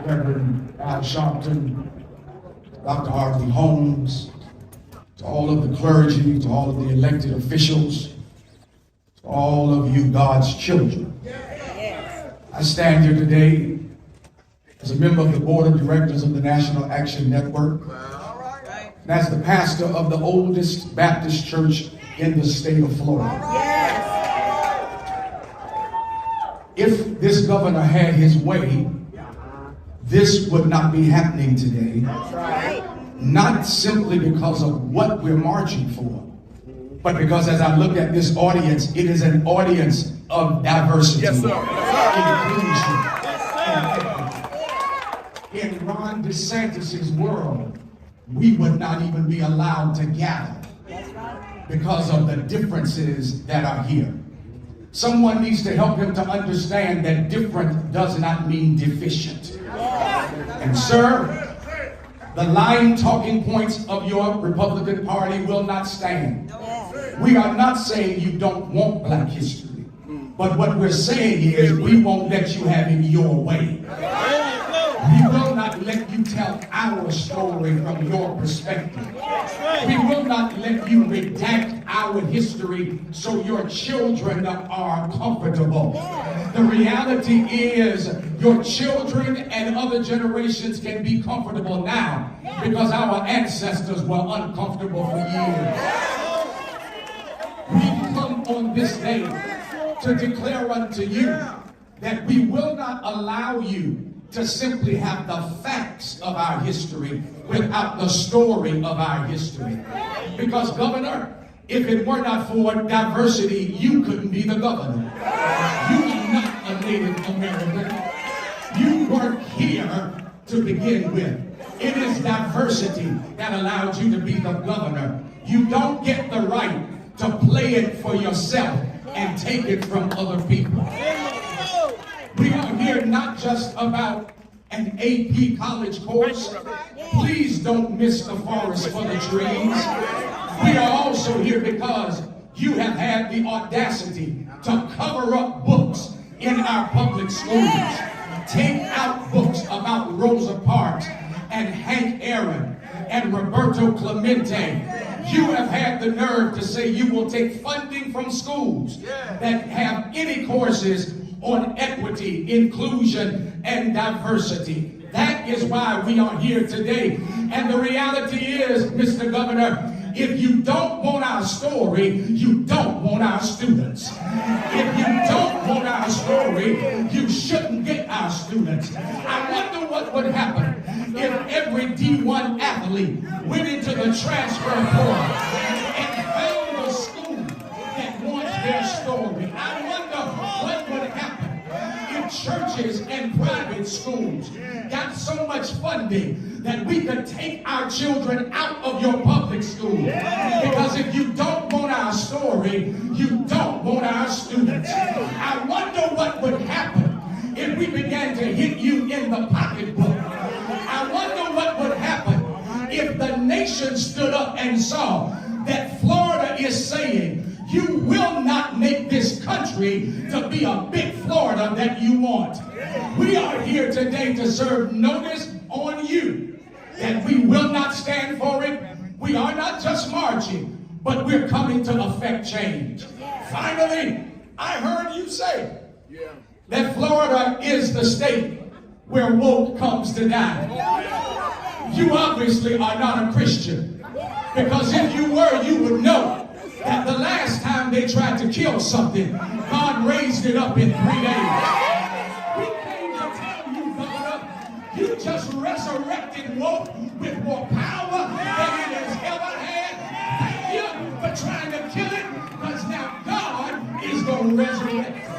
Reverend Al Sharpton, Dr. Harvey Holmes, to all of the clergy, to all of the elected officials, to all of you God's children. I stand here today as a member of the board of directors of the National Action Network, and as the pastor of the oldest Baptist church in the state of Florida. If this governor had his way, this would not be happening today. Not simply because of what we're marching for, but because as I look at this audience, it is an audience of diversity, inclusion. In Ron DeSantis' world, we would not even be allowed to gather because of the differences that are here. Someone needs to help him to understand that different does not mean deficient. And sir, the lying talking points of your Republican Party will not stand. We are not saying you don't want Black history, but what we're saying is we won't let you have it your way. We will not let you tell our story from your perspective. We will not let you redact our history so your children are comfortable. The reality is your children and other generations can be comfortable now because our ancestors were uncomfortable for years. We come on this day to declare unto you that we will not allow you to simply have the facts of our history without the story of our history. Because Governor, if it were not for diversity, you couldn't be the governor. You are not a Native American. You weren't here to begin with. It is diversity that allowed you to be the governor. You don't get the right to play it for yourself and take it from other people. We are here not just about an AP college course. Please don't miss the forest for the trees. We are also here because you have had the audacity to cover up books in our public schools. Take out books about Rosa Parks and Hank Aaron and Roberto Clemente. You have had the nerve to say you will take funding from schools that have any courses on equity, inclusion, and diversity. That is why we are here today. And the reality is, Mr. Governor, if you don't want our story, you don't want our students. If you don't want our story, you shouldn't get our students. I wonder what would happen if every D1 athlete went into the transfer portal and found a school that wants their story. I wonder what would happen if churches and private schools got so much funding that we could take our children out of your public school. Because if you don't want our story, you don't want our students. I wonder what would happen if we began to hit you in the pocketbook. I wonder what would happen if the nation stood up and saw that Florida is saying, you will not make this country to be a big Florida that you want. We are here today to serve notice on you that we will not stand for it. We are not just marching, but we're coming to effect change. Finally, I heard you say that Florida is the state where woke comes to die. You obviously are not a Christian, because if you were, you would know that the last time they tried to kill something, God raised it up in 3 days. We came to tell you, Governor, you just resurrected woke with more power than it has ever had. Thank you for trying to kill it, because now God is going to resurrect